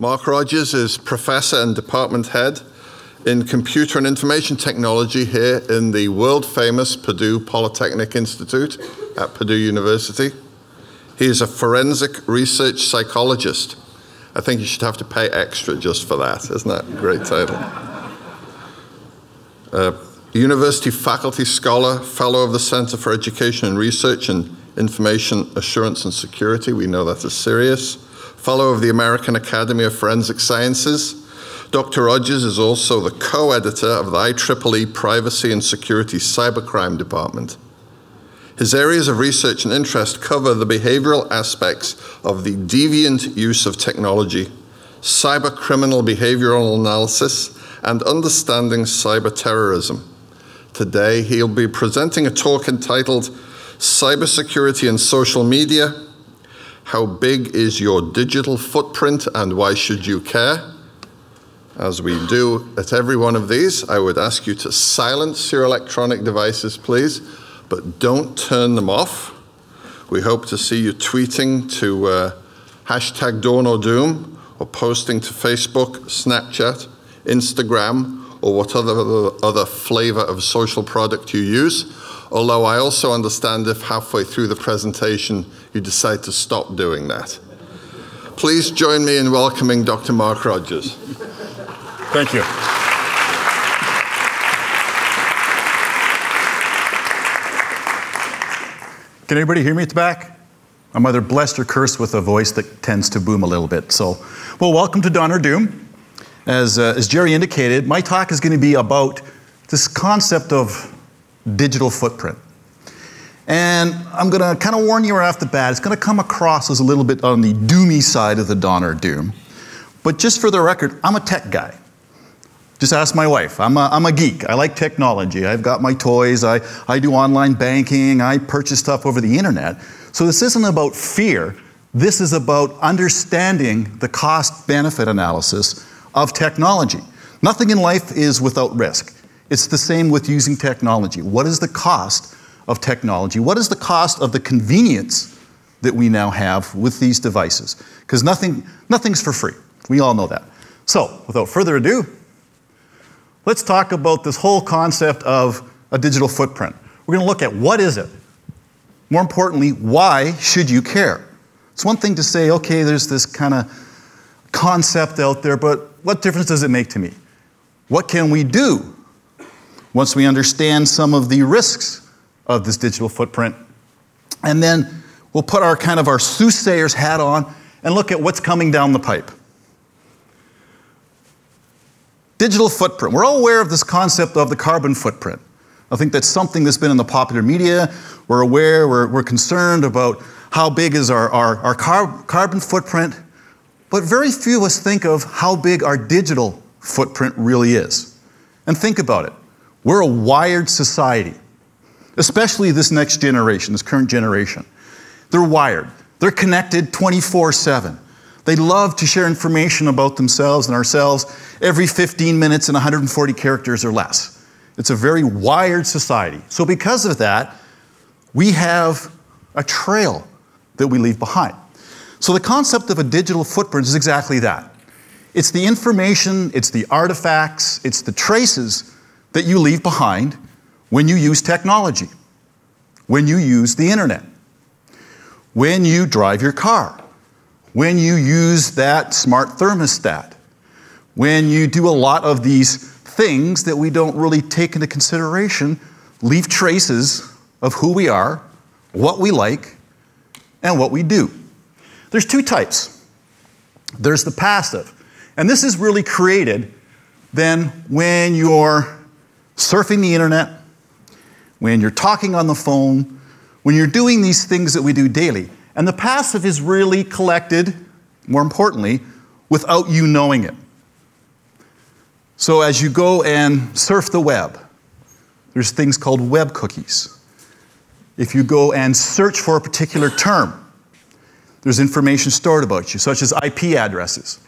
Mark Rogers is Professor and Department Head in Computer and Information Technology here in the world-famous Purdue Polytechnic Institute at Purdue University. He is a forensic research psychologist. I think you should have to pay extra just for that. Isn't that a great title? University faculty scholar, fellow of the Center for Education and Research and Information Assurance and Security. We know that is serious. Fellow of the American Academy of Forensic Sciences. Dr. Rogers is also the co-editor of the IEEE Privacy and Security Cybercrime Department. His areas of research and interest cover the behavioral aspects of the deviant use of technology, cybercriminal behavioral analysis, and understanding cyberterrorism. Today, he'll be presenting a talk entitled Cybersecurity and Social Media: How big is your digital footprint and why should you care? As we do at every one of these, I would ask you to silence your electronic devices, please, but don't turn them off. We hope to see you tweeting to hashtag Dawn or Doom, or posting to Facebook, Snapchat, Instagram, or whatever other flavor of social product you use. Although I also understand if halfway through the presentation you decide to stop doing that. Please join me in welcoming Dr. Mark Rogers. Thank you. Can everybody hear me at the back? I'm either blessed or cursed with a voice that tends to boom a little bit. So, well, welcome to Dawn or Doom. As Jerry indicated, my talk is going to be about this concept of digital footprint. And I'm going to kind of warn you right off the bat, it's going to come across as a little bit on the doomy side of the Dawn or Doom. But just for the record, I'm a tech guy. Just ask my wife. I'm a geek. I like technology. I've got my toys. I do online banking. I purchase stuff over the internet. So this isn't about fear. This is about understanding the cost-benefit analysis of technology. Nothing in life is without risk. It's the same with using technology. What is the cost of technology? What is the cost of the convenience that we now have with these devices? Because nothing's for free. We all know that. So, without further ado, let's talk about this whole concept of a digital footprint. We're going to look at what is it? More importantly, why should you care? It's one thing to say, okay, there's this kind of concept out there, but what difference does it make to me? What can we do once we understand some of the risks of this digital footprint? And then we'll put our kind of our soothsayer's hat on and look at what's coming down the pipe. Digital footprint. We're all aware of this concept of the carbon footprint. I think that's something that's been in the popular media. We're aware, we're concerned about how big is our carbon footprint, but very few of us think of how big our digital footprint really is. And think about it. We're a wired society, especially this next generation, this current generation. They're wired. They're connected 24/7. They love to share information about themselves and ourselves every 15 minutes and 140 characters or less. It's a very wired society. So because of that, we have a trail that we leave behind. So the concept of a digital footprint is exactly that. It's the information, it's the artifacts, it's the traces that you leave behind when you use technology, when you use the internet, when you drive your car, when you use that smart thermostat, when you do a lot of these things that we don't really take into consideration, leave traces of who we are, what we like, and what we do. There's two types. There's the passive. And this is really created then when you're surfing the internet, when you're talking on the phone, when you're doing these things that we do daily. And the passive is really collected, more importantly, without you knowing it. So as you go and surf the web, there's things called web cookies. If you go and search for a particular term, there's information stored about you, such as IP addresses.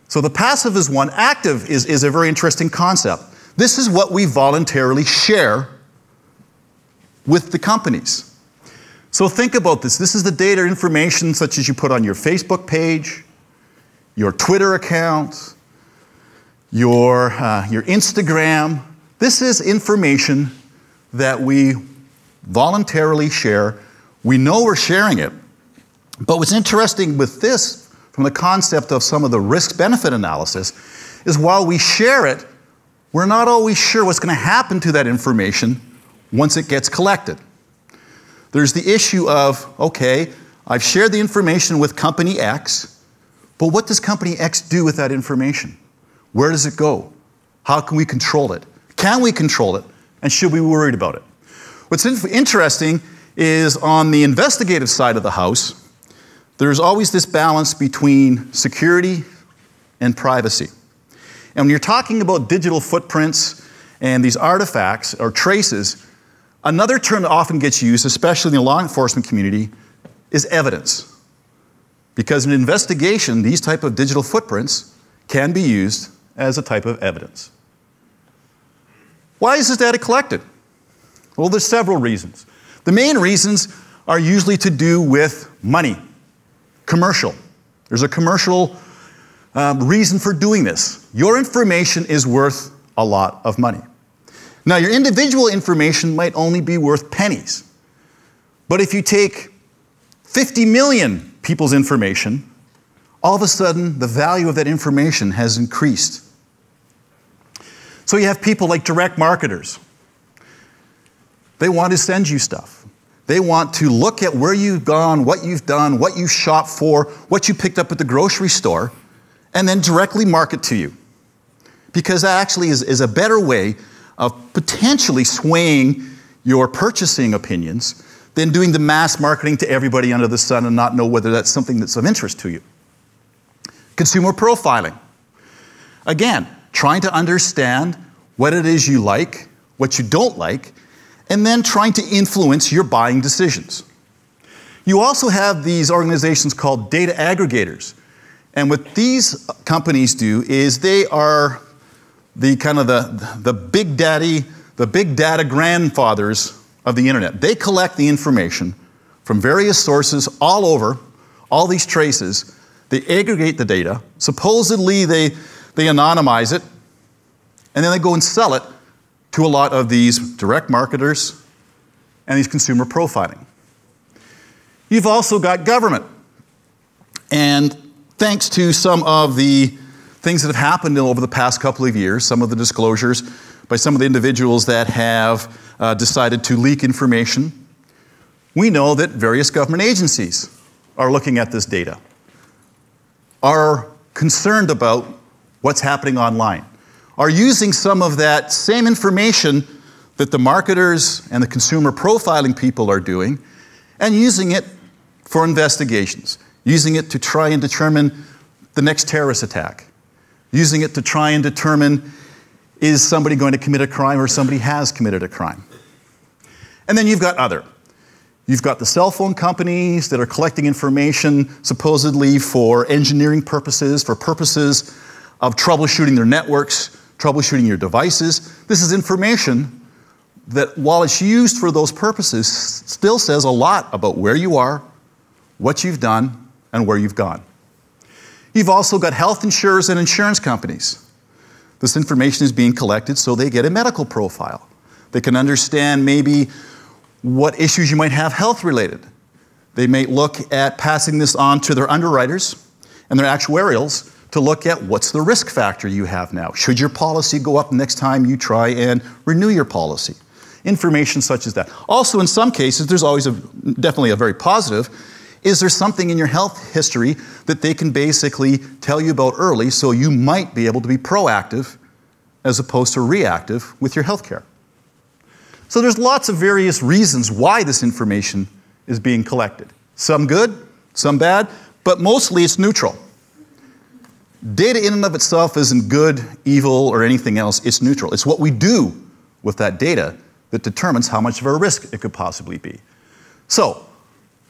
So the passive is one. Active is a very interesting concept. This is what we voluntarily share with the companies. So think about this. This is the data information such as you put on your Facebook page, your Twitter account, your Instagram. This is information that we voluntarily share. We know we're sharing it. But what's interesting with this, from the concept of some of the risk-benefit analysis, is while we share it, we're not always sure what's going to happen to that information once it gets collected. There's the issue of, okay, I've shared the information with company X, but what does company X do with that information? Where does it go? How can we control it? Can we control it? And should we be worried about it? What's interesting is on the investigative side of the house, there's always this balance between security and privacy. And when you're talking about digital footprints and these artifacts or traces, another term that often gets used, especially in the law enforcement community, is evidence. Because in an investigation, these type of digital footprints can be used as a type of evidence. Why is this data collected? Well, there's several reasons. The main reasons are usually to do with money, commercial. There's a commercial reason for doing this. Your information is worth a lot of money. Now, your individual information might only be worth pennies. But if you take 50 million people's information, all of a sudden, the value of that information has increased. So you have people like direct marketers. They want to send you stuff. They want to look at where you've gone, what you've done, what you shopped for, what you picked up at the grocery store, and then directly market to you. Because that actually is a better way of potentially swaying your purchasing opinions than doing the mass marketing to everybody under the sun and not know whether that's something that's of interest to you. Consumer profiling. Again, trying to understand what it is you like, what you don't like, and then trying to influence your buying decisions. You also have these organizations called data aggregators. And what these companies do is they are the kind of the big daddy, the big data grandfathers of the internet. They collect the information from various sources all over, all these traces. They aggregate the data. Supposedly they anonymize it, and then they go and sell it to a lot of these direct marketers and these consumer profiling. You've also got government. And thanks to some of the things that have happened over the past couple of years, some of the disclosures by some of the individuals that have decided to leak information, we know that various government agencies are looking at this data, are concerned about what's happening online, are using some of that same information that the marketers and the consumer profiling people are doing and using it for investigations, using it to try and determine the next terrorist attack, using it to try and determine is somebody going to commit a crime or somebody has committed a crime. And then you've got other. You've got the cell phone companies that are collecting information supposedly for engineering purposes, for purposes of troubleshooting their networks, troubleshooting your devices. This is information that, while it's used for those purposes, still says a lot about where you are, what you've done, and where you've gone. You've also got health insurers and insurance companies. This information is being collected so they get a medical profile. They can understand maybe what issues you might have health-related. They may look at passing this on to their underwriters and their actuarials to look at what's the risk factor you have now. Should your policy go up next time you try and renew your policy? Information such as that. Also, in some cases, there's always definitely a very positive. Is there something in your health history that they can basically tell you about early so you might be able to be proactive as opposed to reactive with your health care? So there's lots of various reasons why this information is being collected. Some good, some bad, but mostly it's neutral. Data in and of itself isn't good, evil, or anything else. It's neutral. It's what we do with that data that determines how much of a risk it could possibly be. So,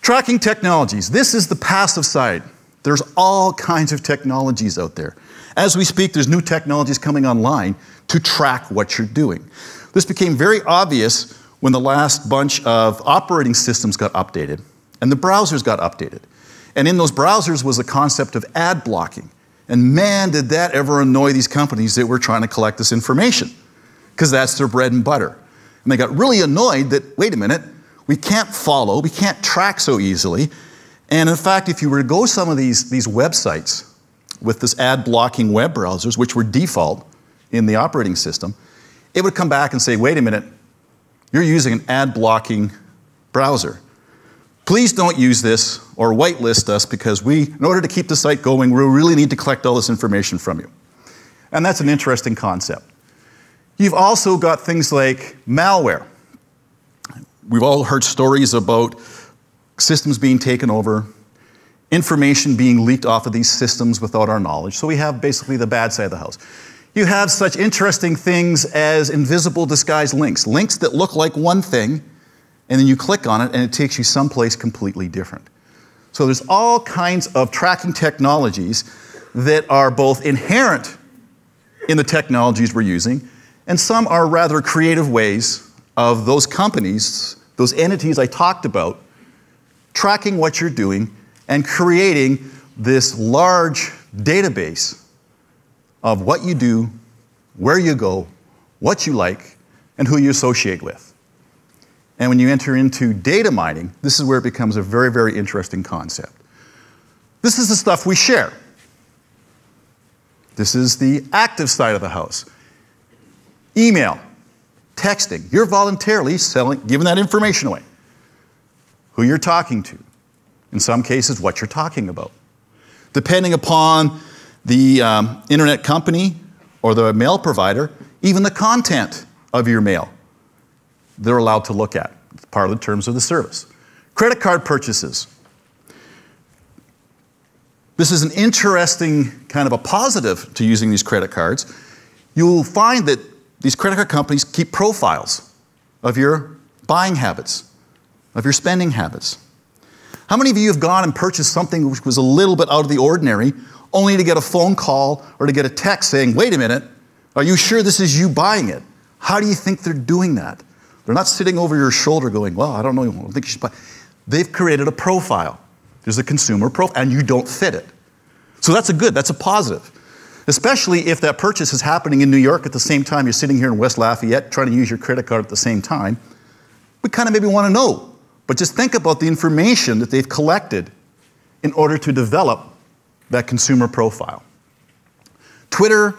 tracking technologies. This is the passive side. There's all kinds of technologies out there. As we speak, there's new technologies coming online to track what you're doing. This became very obvious when the last bunch of operating systems got updated and the browsers got updated. And in those browsers was the concept of ad blocking. And man, did that ever annoy these companies that were trying to collect this information, because that's their bread and butter. And they got really annoyed that, wait a minute, we can't follow, we can't track so easily. And in fact, if you were to go some of these websites with this ad blocking web browsers, which were default in the operating system, it would come back and say, wait a minute, you're using an ad blocking browser. Please don't use this or whitelist us, because in order to keep the site going, we really need to collect all this information from you. And that's an interesting concept. You've also got things like malware. We've all heard stories about systems being taken over, information being leaked off of these systems without our knowledge. So we have basically the bad side of the house. You have such interesting things as invisible disguised links, links that look like one thing, and then you click on it and it takes you someplace completely different. So there's all kinds of tracking technologies that are both inherent in the technologies we're using, and some are rather creative ways of those companies, those entities I talked about, tracking what you're doing and creating this large database of what you do, where you go, what you like, and who you associate with. And when you enter into data mining, this is where it becomes a very, very interesting concept. This is the stuff we share. This is the active side of the house. Email, texting. You're voluntarily giving that information away. Who you're talking to. In some cases, what you're talking about. Depending upon the internet company or the mail provider, even the content of your mail, they're allowed to look at. It's part of the terms of the service. Credit card purchases. This is an interesting kind of a positive to using these credit cards. You'll find that these credit card companies keep profiles of your buying habits, of your spending habits. How many of you have gone and purchased something which was a little bit out of the ordinary, only to get a phone call or to get a text saying, wait a minute, are you sure this is you buying it? How do you think they're doing that? They're not sitting over your shoulder going, well, I don't know, I don't think you should buy. They've created a profile. There's a consumer profile, and you don't fit it. So that's a positive. Especially if that purchase is happening in New York at the same time you're sitting here in West Lafayette trying to use your credit card at the same time. We kind of maybe want to know. But just think about the information that they've collected in order to develop that consumer profile. Twitter,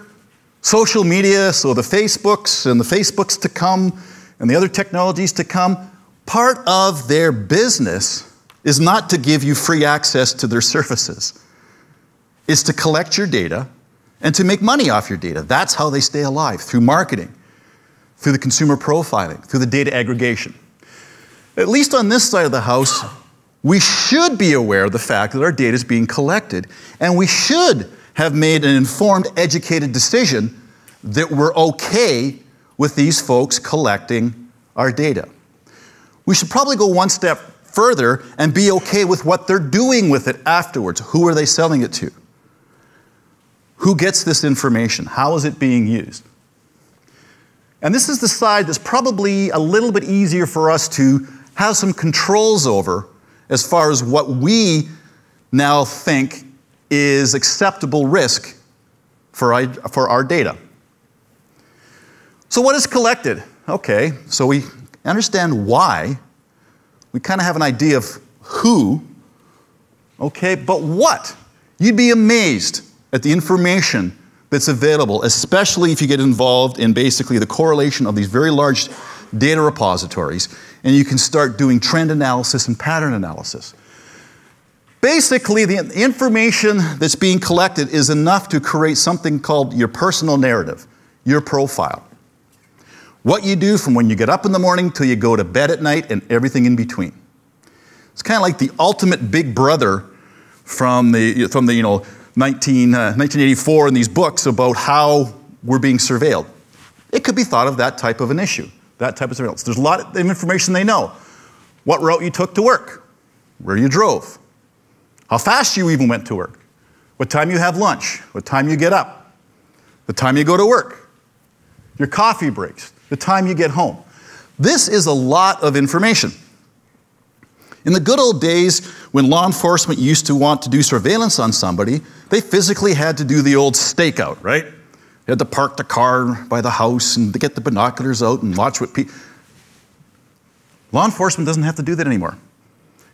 social media, so the Facebooks and the Facebooks to come and the other technologies to come, part of their business is not to give you free access to their services. It's to collect your data and to make money off your data. That's how they stay alive, through marketing, through the consumer profiling, through the data aggregation. At least on this side of the house, we should be aware of the fact that our data is being collected, and we should have made an informed, educated decision that we're okay with these folks collecting our data. We should probably go one step further and be okay with what they're doing with it afterwards. Who are they selling it to? Who gets this information? How is it being used? And this is the side that's probably a little bit easier for us to have some controls over as far as what we now think is acceptable risk for our data. So what is collected? Okay, so we understand why. We kind of have an idea of who. Okay, but what? You'd be amazed at the information that's available, especially if you get involved in basically the correlation of these very large data repositories, and you can start doing trend analysis and pattern analysis. Basically, the information that's being collected is enough to create something called your personal narrative, your profile. What you do from when you get up in the morning till you go to bed at night and everything in between. It's kind of like the ultimate big brother from the 1984 in these books about how we're being surveilled. It could be thought of that type of an issue, that type of surveillance. There's a lot of information they know. What route you took to work, where you drove, how fast you even went to work, what time you have lunch, what time you get up, the time you go to work, your coffee breaks, the time you get home. This is a lot of information. In the good old days, when law enforcement used to want to do surveillance on somebody, they physically had to do the old stakeout, right? They had to park the car by the house and get the binoculars out and watch what people... Law enforcement doesn't have to do that anymore.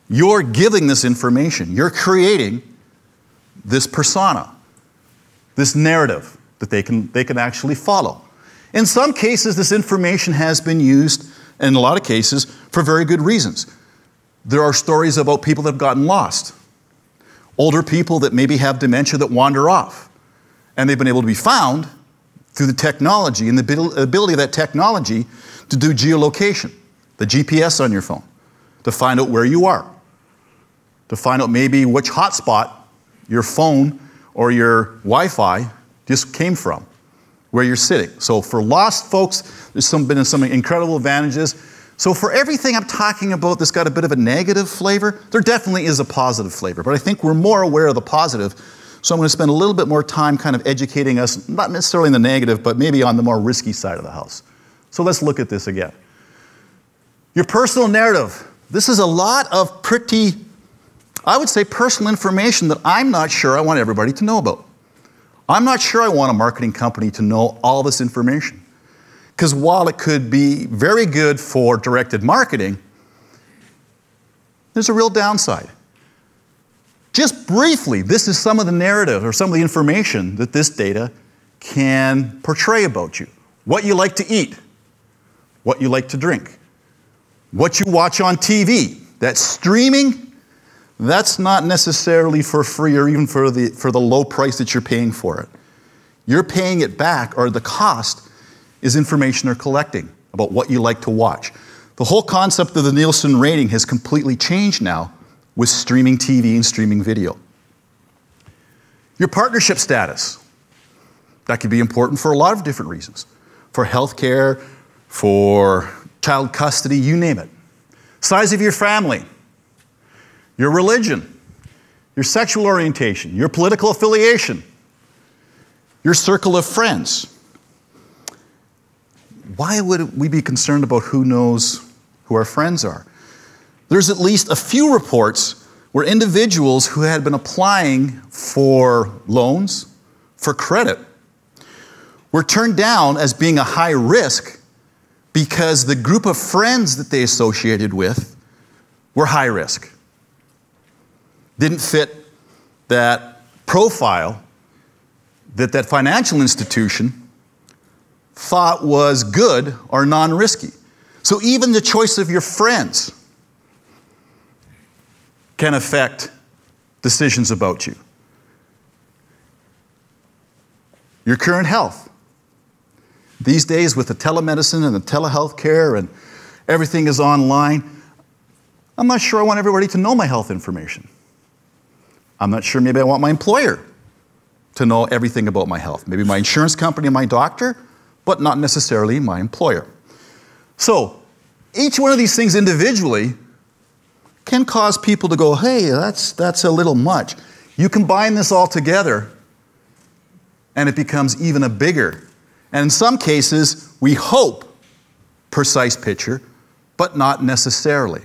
You're giving this information. You're creating this persona, this narrative that they can actually follow. In some cases, this information has been used, in a lot of cases, for very good reasons. There are stories about people that have gotten lost. Older people that maybe have dementia that wander off. And they've been able to be found through the technology and the ability of that technology to do geolocation, the GPS on your phone, to find out where you are, to find out maybe which hotspot your phone or your Wi-Fi just came from, where you're sitting. So for lost folks, there's been some incredible advantages. So for everything I'm talking about that's got a bit of a negative flavor, there definitely is a positive flavor. But I think we're more aware of the positive, so I'm going to spend a little bit more time kind of educating us, not necessarily in the negative, but maybe on the more risky side of the house. So let's look at this again. Your personal narrative. This is a lot of pretty, I would say, personal information that I'm not sure I want everybody to know about. I'm not sure I want a marketing company to know all this information. Because while it could be very good for directed marketing, there's a real downside. Just briefly, this is some of the narrative or some of the information that this data can portray about you. What you like to eat, what you like to drink, what you watch on TV. That streaming, that's not necessarily for free or even for the low price that you're paying for it. You're paying it back, or the cost is information they're collecting about what you like to watch. The whole concept of the Nielsen rating has completely changed now with streaming TV and streaming video. Your partnership status. That could be important for a lot of different reasons. For healthcare, for child custody, you name it. Size of your family, your religion, your sexual orientation, your political affiliation, your circle of friends. Why would we be concerned about who knows who our friends are? There's at least a few reports where individuals who had been applying for loans, for credit, were turned down as being a high risk because the group of friends that they associated with were high risk. Didn't fit that profile that that financial institution thought was good or non-risky. So even the choice of your friends can affect decisions about you. Your current health. These days with the telemedicine and the telehealth care and everything is online, I'm not sure I want everybody to know my health information. I'm not sure maybe I want my employer to know everything about my health. Maybe my insurance company and my doctor, but not necessarily my employer. So each one of these things individually can cause people to go, hey, that's a little much. You combine this all together and it becomes even a bigger, and in some cases, we hope, precise picture, but not necessarily.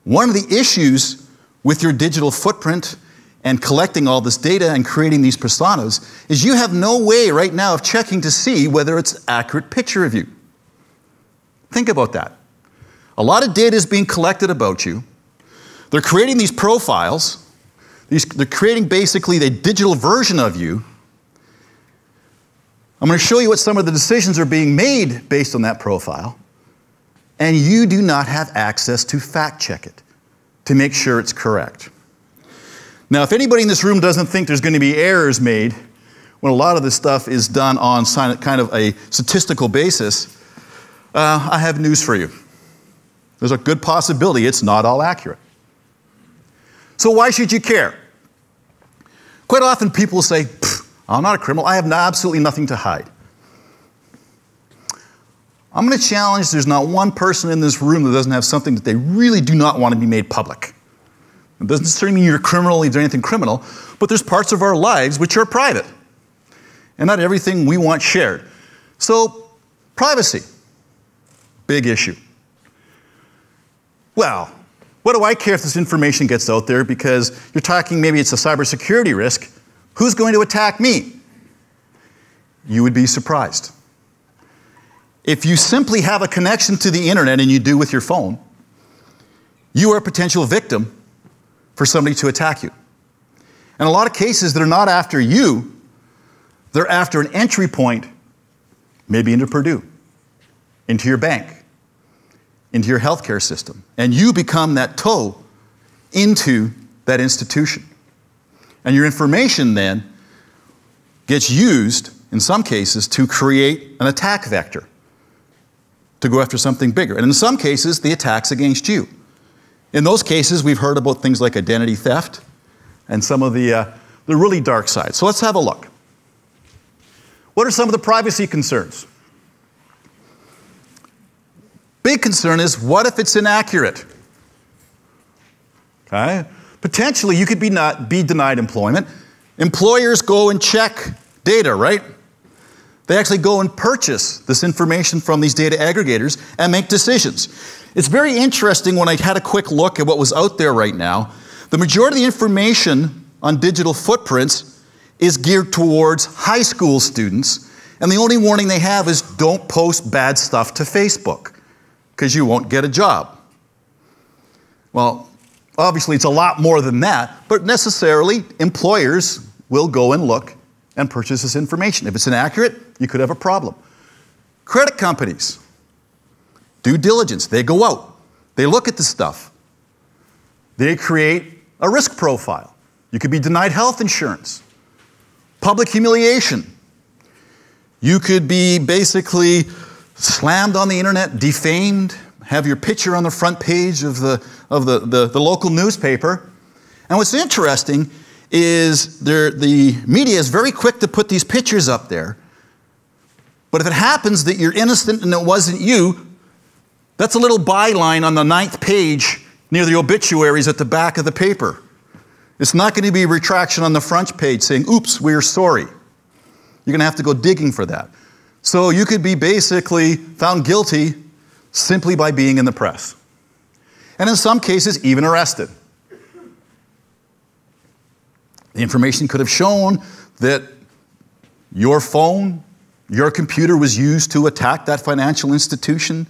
One of the issues with your digital footprint and collecting all this data and creating these personas is you have no way right now of checking to see whether it's an accurate picture of you. Think about that. A lot of data is being collected about you. They're creating these profiles. They're creating basically the digital version of you. I'm going to show you what some of the decisions are being made based on that profile. And you do not have access to fact check it to make sure it's correct. Now, if anybody in this room doesn't think there's going to be errors made when a lot of this stuff is done on kind of a statistical basis, I have news for you. There's a good possibility it's not all accurate. So why should you care? Quite often people say, I'm not a criminal, I have absolutely nothing to hide. I'm going to challenge there's not one person in this room that doesn't have something that they really do not want to be made public. It doesn't necessarily mean you're a criminal, you're anything criminal, but there's parts of our lives which are private. And not everything we want shared. So, privacy, big issue. Well, What do I care if this information gets out there, because you're talking maybe it's a cybersecurity risk. Who's going to attack me? You would be surprised. If you simply have a connection to the internet, and you do with your phone, you are a potential victim for somebody to attack you. In a lot of cases, they're not after you, they're after an entry point, maybe into Purdue, into your bank, into your healthcare system. And you become that toe into that institution. And your information then gets used, in some cases, to create an attack vector, to go after something bigger. And in some cases, the attack's against you. In those cases, we've heard about things like identity theft and some of the really dark side. So let's have a look. What are some of the privacy concerns? Big concern is, what if it's inaccurate? Okay? Potentially, you could be denied employment. Employers go and check data, right? They actually go and purchase this information from these data aggregators and make decisions. It's very interesting. When I had a quick look at what was out there right now, the majority of the information on digital footprints is geared towards high school students, and the only warning they have is don't post bad stuff to Facebook, because you won't get a job. Well, obviously it's a lot more than that, but necessarily employers will go and look and purchase this information. If it's inaccurate, you could have a problem. Credit companies, due diligence, they go out, they look at the stuff, they create a risk profile. You could be denied health insurance, public humiliation. You could be basically slammed on the internet, defamed, have your picture on the front page of the local newspaper. And what's interesting is the media is very quick to put these pictures up there. But if it happens that you're innocent and it wasn't you, that's a little byline on the 9th page near the obituaries at the back of the paper. It's not going to be a retraction on the front page saying, oops, we're sorry. You're going to have to go digging for that. So you could be basically found guilty simply by being in the press. And in some cases, even arrested. The information could have shown that your phone, your computer was used to attack that financial institution.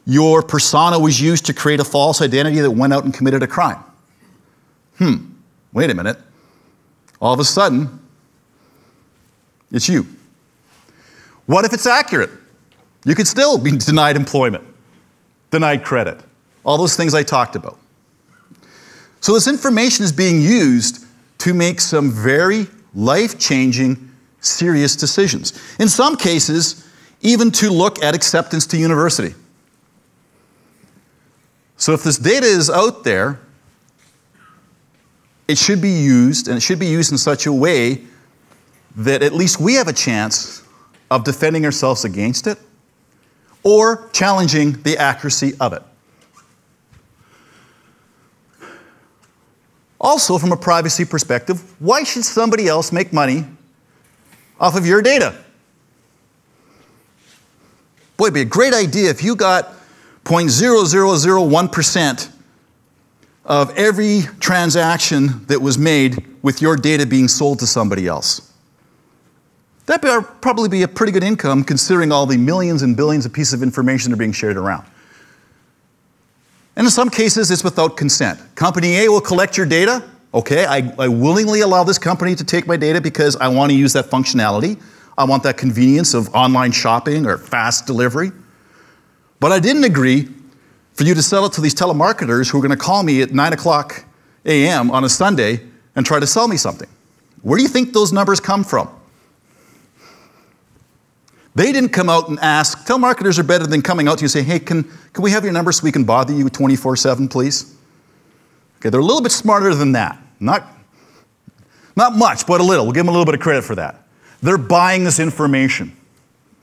Your persona was used to create a false identity that went out and committed a crime. Wait a minute. All of a sudden, it's you. What if it's accurate? You could still be denied employment, denied credit, all those things I talked about. So this information is being used to make some very life-changing, serious decisions. In some cases, even to look at acceptance to university. So if this data is out there, it should be used, and it should be used in such a way that at least we have a chance of defending ourselves against it or challenging the accuracy of it. Also, from a privacy perspective, why should somebody else make money off of your data? Boy, it'd be a great idea if you got 0.0001% of every transaction that was made with your data being sold to somebody else. That'd probably be a pretty good income considering all the millions and billions of pieces of information that are being shared around. And in some cases, it's without consent. Company A will collect your data. Okay, I willingly allow this company to take my data because I want to use that functionality. I want that convenience of online shopping or fast delivery. But I didn't agree for you to sell it to these telemarketers who are going to call me at 9:00 a.m. on a Sunday and try to sell me something. Where do you think those numbers come from? They didn't come out and ask. Telemarketers are better than coming out to you and saying, hey, can we have your number so we can bother you 24/7, please? Okay, they're a little bit smarter than that. Not much, but a little. We'll give them a little bit of credit for that. They're buying this information.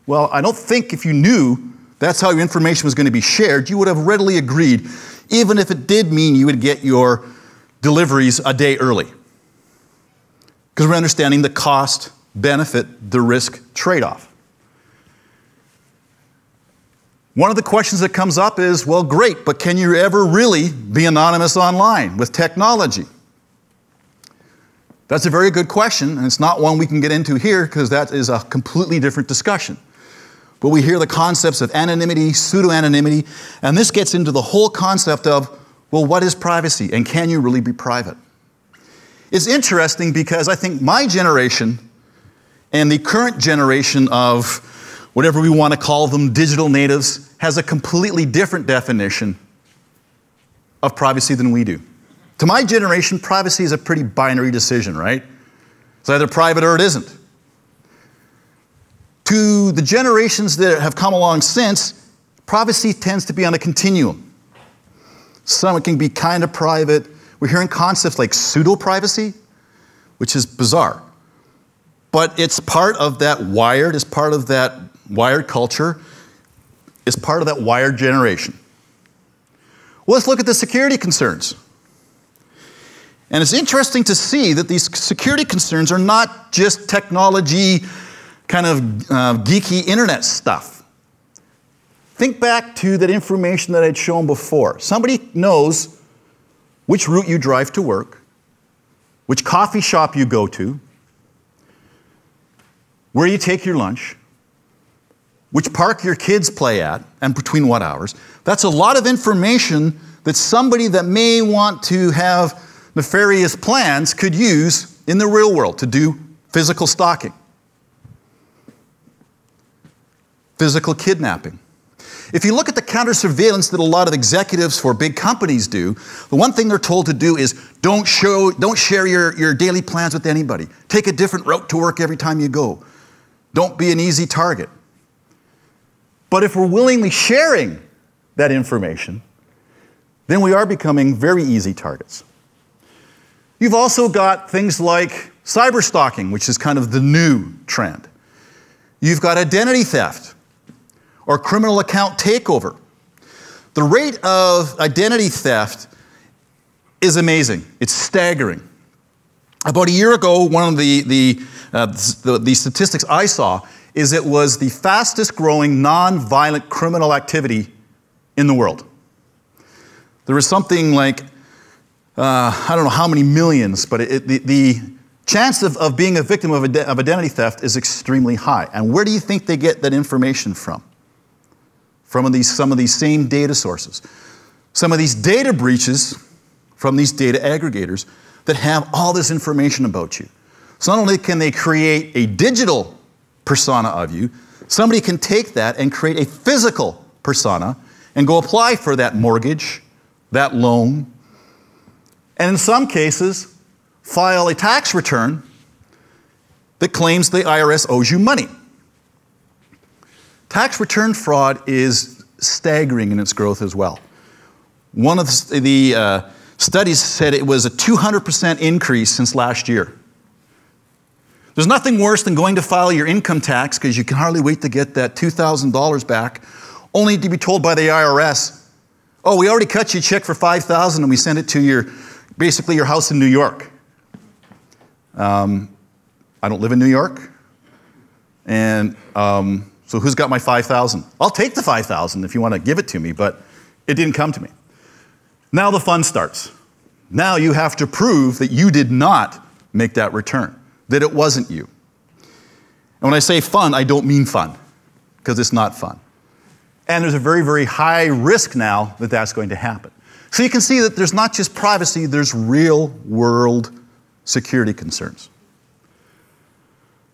Well, I don't think if you knew that's how your information was going to be shared, you would have readily agreed, even if it did mean you would get your deliveries a day early. Because we're understanding the cost, benefit, the risk trade-off. One of the questions that comes up is, well, great, but can you ever really be anonymous online with technology? That's a very good question, and it's not one we can get into here because that is a completely different discussion. But we hear the concepts of anonymity, pseudo-anonymity, and this gets into the whole concept of, well, what is privacy, and can you really be private? It's interesting because I think my generation and the current generation of whatever we want to call them, digital natives, has a completely different definition of privacy than we do. To my generation, privacy is a pretty binary decision, right? It's either private or it isn't. To the generations that have come along since, privacy tends to be on a continuum. Some it can be kind of private. We're hearing concepts like pseudo-privacy, which is bizarre. But it's part of that wired, it's part of that wired culture, it's part of that wired generation. Well, let's look at the security concerns. And it's interesting to see that these security concerns are not just technology, kind of geeky internet stuff. Think back to that information that I'd shown before. Somebody knows which route you drive to work, which coffee shop you go to, where you take your lunch, which park your kids play at, and between what hours. That's a lot of information that somebody that may want to have nefarious plans could use in the real world to do physical stalking, physical kidnapping. If you look at the counter-surveillance that a lot of executives for big companies do, the one thing they're told to do is don't share your daily plans with anybody. Take a different route to work every time you go. Don't be an easy target. But if we're willingly sharing that information, then we are becoming very easy targets. You've also got things like cyber stalking, which is kind of the new trend. You've got identity theft or criminal account takeover. The rate of identity theft is amazing. It's staggering. About a year ago, one of the statistics I saw is it was the fastest growing non-violent criminal activity in the world. There was something like, I don't know how many millions, but the chance of being a victim of identity theft is extremely high. And where do you think they get that information from? From some of these same data sources. Some of these data breaches from these data aggregators that have all this information about you. So not only can they create a digital persona of you, somebody can take that and create a physical persona and go apply for that mortgage, that loan, and in some cases, file a tax return that claims the IRS owes you money. Tax return fraud is staggering in its growth as well. One of the studies said it was a 200% increase since last year. There's nothing worse than going to file your income tax because you can hardly wait to get that $2,000 back, only to be told by the IRS, oh, we already cut you a check for $5,000 and we sent it to basically your house in New York. I don't live in New York, and so who's got my $5,000? I'll take the $5,000 if you want to give it to me, but it didn't come to me. Now the fun starts. Now you have to prove that you did not make that return, that it wasn't you. And when I say fun, I don't mean fun, because it's not fun. And there's a very, very high risk now that that's going to happen. So you can see that there's not just privacy, there's real-world security concerns.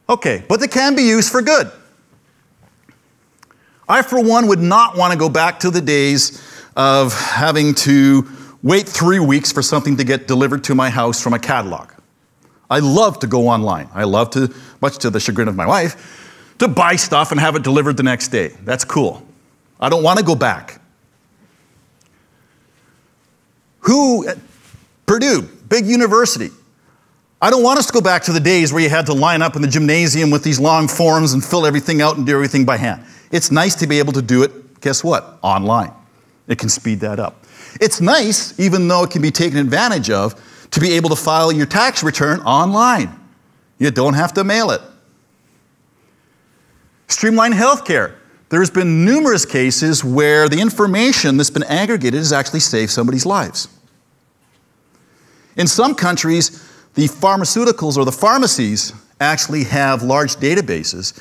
Okay, but they can be used for good. I, for one, would not want to go back to the days of having to wait 3 weeks for something to get delivered to my house from a catalog. I love to go online. I love to, much to the chagrin of my wife, to buy stuff and have it delivered the next day. That's cool. I don't want to go back. Purdue, big university. I don't want us to go back to the days where you had to line up in the gymnasium with these long forms and fill everything out and do everything by hand. It's nice to be able to do it, guess what? Online. It can speed that up. It's nice, even though it can be taken advantage of, to be able to file your tax return online. You don't have to mail it. Streamline healthcare. there's been numerous cases where the information that's been aggregated has actually saved somebody's lives. In some countries, the pharmaceuticals or the pharmacies actually have large databases.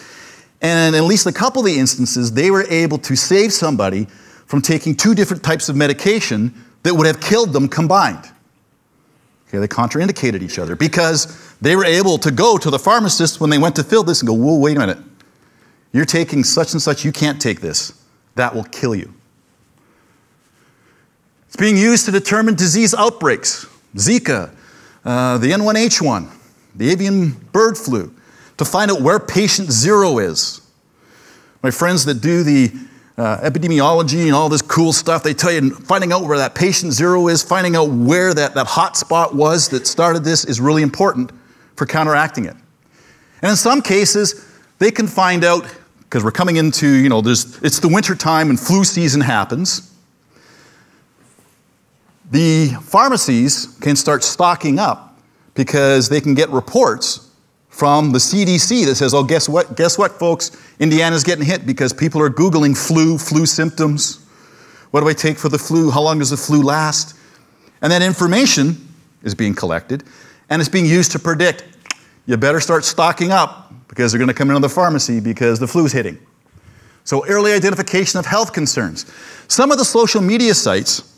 And in at least a couple of the instances, they were able to save somebody from taking 2 different types of medication that would have killed them combined. Okay, they contraindicated each other because they were able to go to the pharmacist when they went to fill this and go, whoa, wait a minute. You're taking such and such, you can't take this. That will kill you. It's being used to determine disease outbreaks. Zika, the N1H1, the avian bird flu, to find out where patient 0 is. My friends that do the epidemiology and all this cool stuff, they tell you finding out where that patient 0 is, finding out where that hot spot was that started this is really important for counteracting it. And in some cases, they can find out, because we're coming into, it's the winter time and flu season happens. The pharmacies can start stocking up because they can get reports from the CDC that says, oh, guess what, folks? Indiana's getting hit because people are Googling flu symptoms. What do I take for the flu? How long does the flu last? And that information is being collected, and it's being used to predict, you better start stocking up because they're going to come into the pharmacy because the flu's hitting. So early identification of health concerns. Some of the social media sites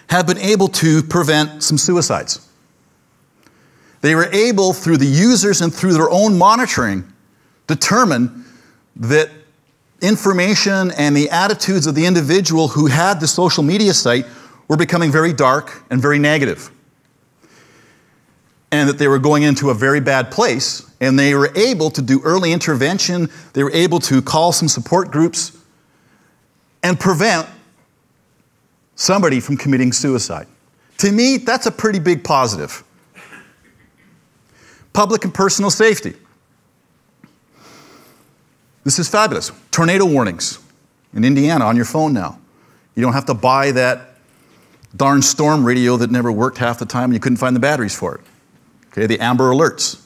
have been able to prevent some suicides. They were able, through the users and through their own monitoring, determine that information and the attitudes of the individual who had the social media site were becoming very dark and very negative. And that they were going into a very bad place, and they were able to do early intervention, they were able to call some support groups and prevent somebody from committing suicide. To me, that's a pretty big positive. Public and personal safety. This is fabulous. Tornado warnings in Indiana on your phone now. You don't have to buy that darn storm radio that never worked half the time and you couldn't find the batteries for it. Okay, the Amber Alerts.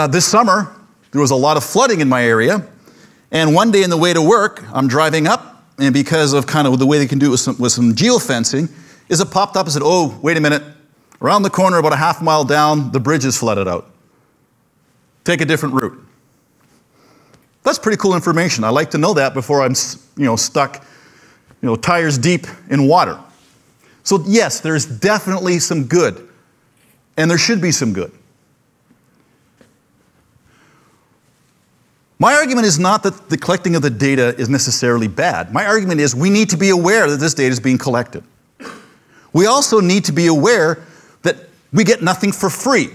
This summer, there was a lot of flooding in my area, and one day on the way to work, I'm driving up, and because of kind of the way they can do it with some geofencing, is it popped up and said, oh, wait a minute, around the corner about a half mile down, the bridge is flooded out. Take a different route. That's pretty cool information. I like to know that before I'm stuck tires deep in water. So yes, there's definitely some good. And there should be some good. My argument is not that the collecting of the data is necessarily bad. My argument is we need to be aware that this data is being collected. We also need to be aware that we get nothing for free.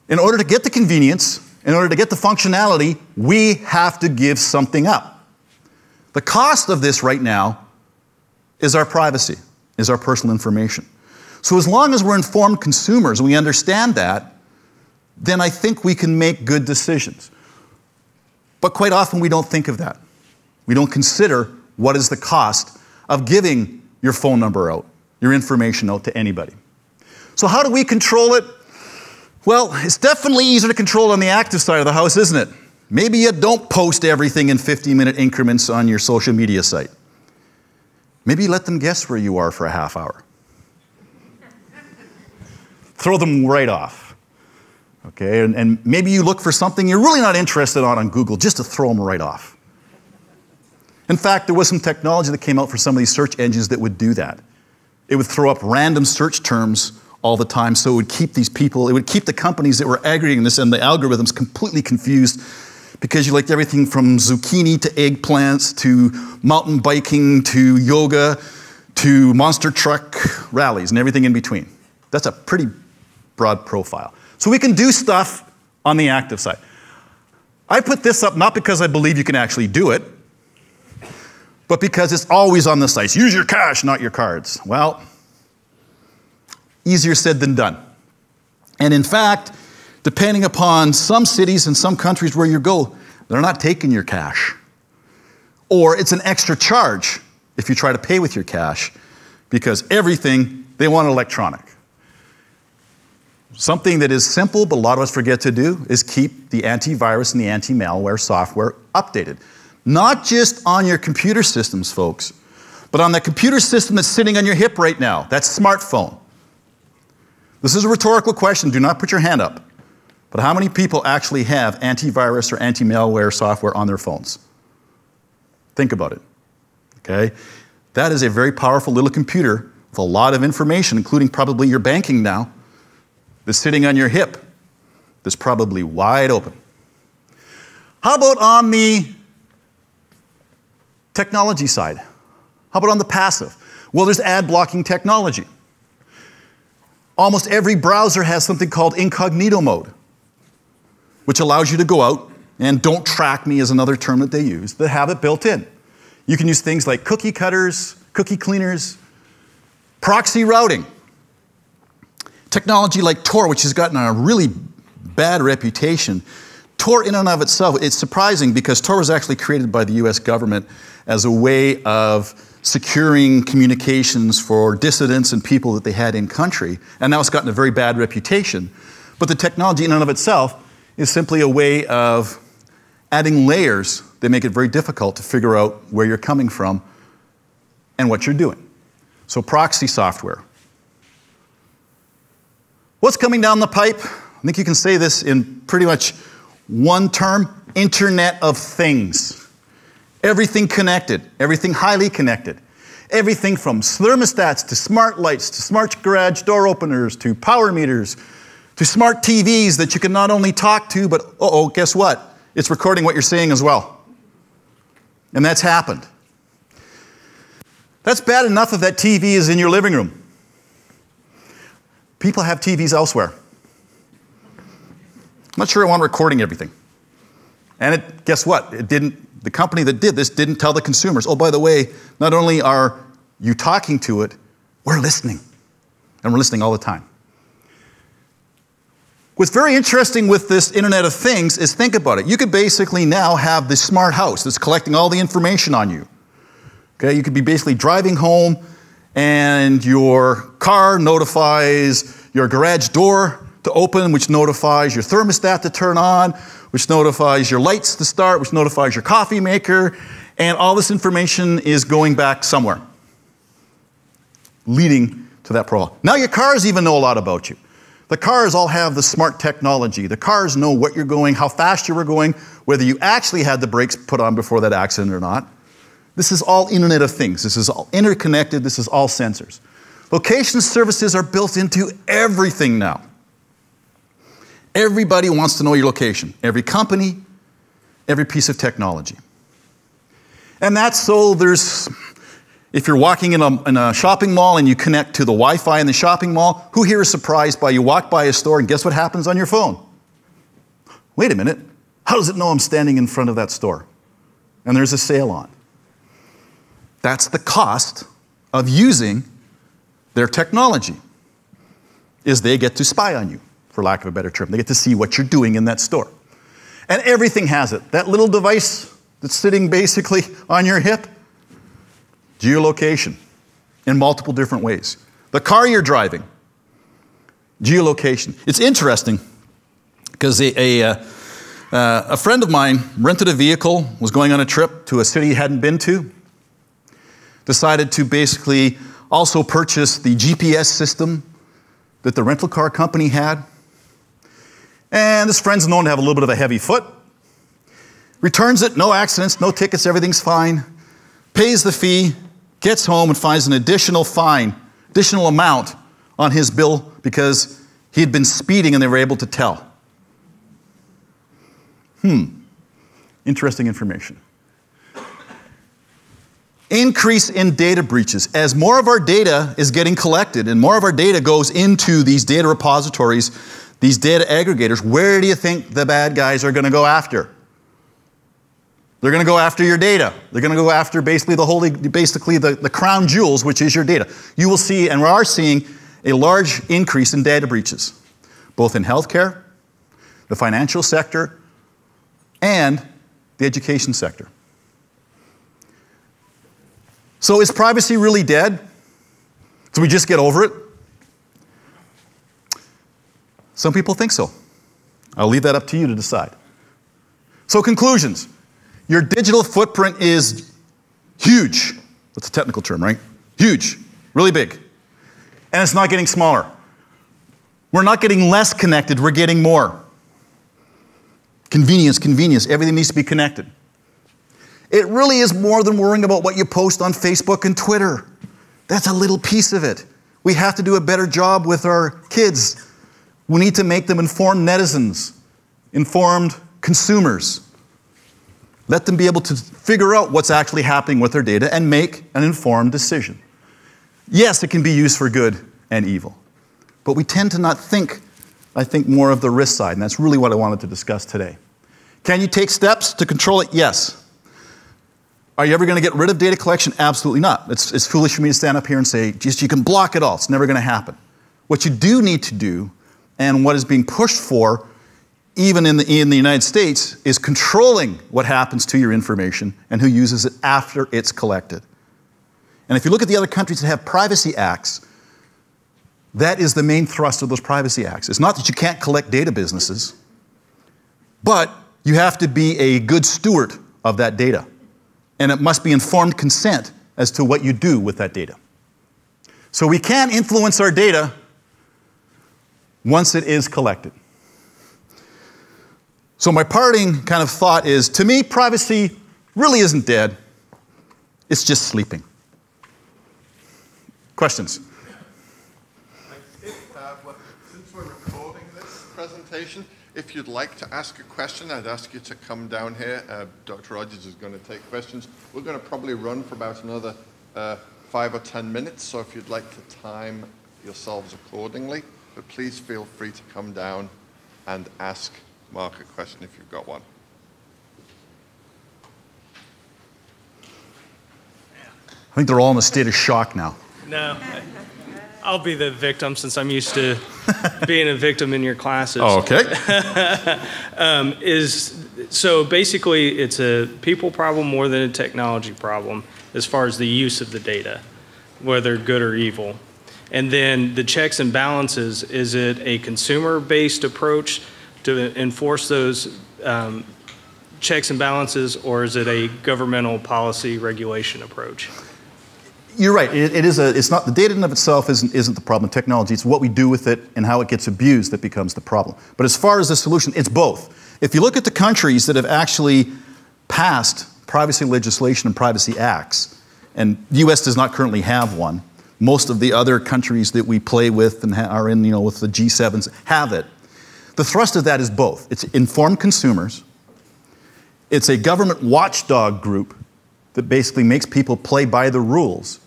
In order to get the convenience, in order to get the functionality, we have to give something up. The cost of this right now is our privacy, is our personal information. So as long as we're informed consumers and we understand that, then I think we can make good decisions. But quite often we don't think of that. We don't consider what is the cost of giving your phone number out, your information out to anybody. So how do we control it? Well, it's definitely easier to control on the active side of the house, isn't it? Maybe you don't post everything in 50-minute increments on your social media site. Maybe you let them guess where you are for a half hour. Throw them right off. Okay, and maybe you look for something you're really not interested on Google just to throw them right off. In fact, there was some technology that came out for some of these search engines that would do that. It would throw up random search terms all the time, so it would keep these people, it would keep the companies that were aggregating this and the algorithms completely confused because you liked everything from zucchini to eggplants to mountain biking to yoga to monster truck rallies and everything in between. That's a pretty broad profile. So we can do stuff on the active side. I put this up not because I believe you can actually do it, but because it's always on the sites. Use your cash, not your cards. Well, easier said than done. And in fact, depending upon some cities and some countries where you go, they're not taking your cash. Or it's an extra charge if you try to pay with your cash because everything, they want electronic. Something that is simple, but a lot of us forget to do, is keep the antivirus and the anti-malware software updated. Not just on your computer systems, folks, but on the computer system that's sitting on your hip right now, that smartphone. This is a rhetorical question, do not put your hand up. But how many people actually have antivirus or anti-malware software on their phones? Think about it, okay? That is a very powerful little computer with a lot of information, including probably your banking now, that's sitting on your hip, that's probably wide open. How about on the technology side? How about on the passive? Well, there's ad blocking technology. Almost every browser has something called incognito mode, which allows you to go out, and don't track me is another term that they use, that have it built in. You can use things like cookie cutters, cookie cleaners, proxy routing. Technology like Tor, which has gotten a really bad reputation. Tor in and of itself, it's surprising because Tor was actually created by the US government as a way of securing communications for dissidents and people that they had in country, and now it's gotten a very bad reputation. But the technology in and of itself is simply a way of adding layers that make it very difficult to figure out where you're coming from and what you're doing. So proxy software. What's coming down the pipe? I think you can say this in pretty much one term: Internet of Things. Everything connected, everything highly connected. Everything from thermostats to smart lights to smart garage door openers to power meters to smart TVs that you can not only talk to, but uh-oh, guess what? It's recording what you're saying as well. And that's happened. That's bad enough if that TV is in your living room. People have TVs elsewhere. I'm not sure I want recording everything. And guess what? The company that did this didn't tell the consumers, oh, by the way, not only are you talking to it, we're listening. And we're listening all the time. What's very interesting with this Internet of Things is, think about it. You could basically now have this smart house that's collecting all the information on you. Okay, you could be basically driving home and your car notifies your garage door to open, which notifies your thermostat to turn on, which notifies your lights to start, which notifies your coffee maker, and all this information is going back somewhere, leading to that problem. Now your cars even know a lot about you. The cars all have the smart technology. The cars know what you're going, how fast you were going, whether you actually had the brakes put on before that accident or not. This is all Internet of Things. This is all interconnected. This is all sensors. Location services are built into everything now. Everybody wants to know your location. Every company, every piece of technology. And that's so if you're walking in a shopping mall and you connect to the Wi-Fi in the shopping mall, who here is surprised by you walk by a store and guess what happens on your phone? Wait a minute, how does it know I'm standing in front of that store? And there's a sale on. That's the cost of using their technology, is they get to spy on you, for lack of a better term. They get to see what you're doing in that store. And everything has it. That little device that's sitting basically on your hip, geolocation in multiple different ways. The car you're driving, geolocation. It's interesting because a friend of mine rented a vehicle, was going on a trip to a city he hadn't been to, decided to basically also purchase the GPS system that the rental car company had. And this friend's known to have a little bit of a heavy foot. Returns it, no accidents, no tickets, everything's fine. Pays the fee, gets home and finds an additional fine, additional amount on his bill because he had been speeding and they were able to tell. Interesting information. Increase in data breaches. As more of our data is getting collected and more of our data goes into these data repositories, these data aggregators, where do you think the bad guys are going to go after? They're going to go after your data. They're going to go after basically the crown jewels, which is your data. You will see, and we are seeing, a large increase in data breaches, both in healthcare, the financial sector, and the education sector. So is privacy really dead? Do we just get over it? Some people think so. I'll leave that up to you to decide. So conclusions. Your digital footprint is huge. That's a technical term, right? Huge, really big. And it's not getting smaller. We're not getting less connected, we're getting more. Convenience, convenience, everything needs to be connected. It really is more than worrying about what you post on Facebook and Twitter. That's a little piece of it. We have to do a better job with our kids. We need to make them informed netizens, informed consumers. Let them be able to figure out what's actually happening with their data and make an informed decision. Yes, it can be used for good and evil. But we tend to not think, I think, more of the risk side, and that's really what I wanted to discuss today. Can you take steps to control it? Yes. Are you ever going to get rid of data collection? Absolutely not. It's foolish for me to stand up here and say, just you can block it all. It's never going to happen. What you do need to do, and what is being pushed for, even in the United States, is controlling what happens to your information and who uses it after it's collected. And if you look at the other countries that have privacy acts, that is the main thrust of those privacy acts. It's not that you can't collect data, businesses, but you have to be a good steward of that data. And it must be informed consent as to what you do with that data. So we can influence our data once it is collected. So my parting kind of thought is, to me, privacy really isn't dead. It's just sleeping. Questions? Since we're recording this presentation, if you'd like to ask a question, I'd ask you to come down here. Dr. Rogers is going to take questions. We're going to probably run for about another 5 or 10 minutes, so if you'd like to time yourselves accordingly, but please feel free to come down and ask Mark a question if you've got one. I think they're all in a state of shock now. No, I'll be the victim since I'm used to being a victim in your classes. Oh, okay. So basically, it's a people problem more than a technology problem as far as the use of the data, whether good or evil. And then the checks and balances, is it a consumer-based approach to enforce those checks and balances, or is it a governmental policy regulation approach? You're right. It's not the data in of itself isn't the problem. Technology. It's what we do with it and how it gets abused that becomes the problem. But as far as the solution, it's both. If you look at the countries that have actually passed privacy legislation and privacy acts, and the U.S. does not currently have one. Most of the other countries that we play with and are in, with the G7s have it. The thrust of that is both. It's informed consumers. It's a government watchdog group that basically makes people play by the rules.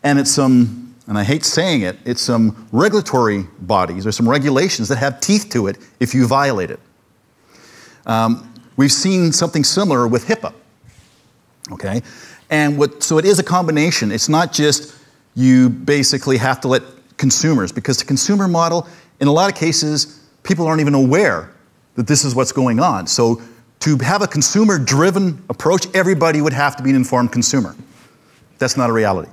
And it's some, and I hate saying it, it's some regulatory bodies or some regulations that have teeth to it if you violate it. We've seen something similar with HIPAA, okay? And so it is a combination. It's not just you basically have to let consumers, because the consumer model, in a lot of cases, people aren't even aware that this is what's going on. So to have a consumer-driven approach, everybody would have to be an informed consumer. That's not a reality.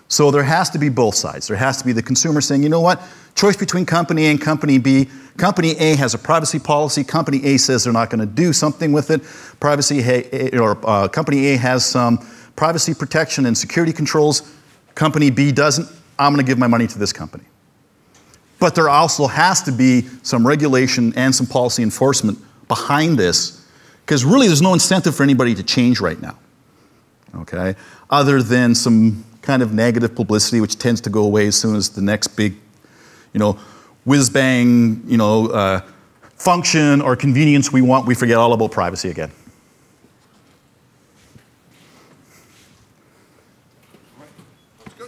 So there has to be both sides. There has to be the consumer saying, you know what, choice between company A and company B. Company A has a privacy policy. Company A says they're not going to do something with it. Company A has some privacy protection and security controls. Company B doesn't. I'm going to give my money to this company. But there also has to be some regulation and some policy enforcement behind this, because really there's no incentive for anybody to change right now, okay? Other than some kind of negative publicity, which tends to go away as soon as the next big, whiz-bang, function or convenience we want, we forget all about privacy again.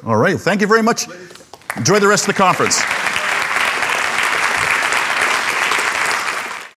All right, thank you very much. Enjoy the rest of the conference.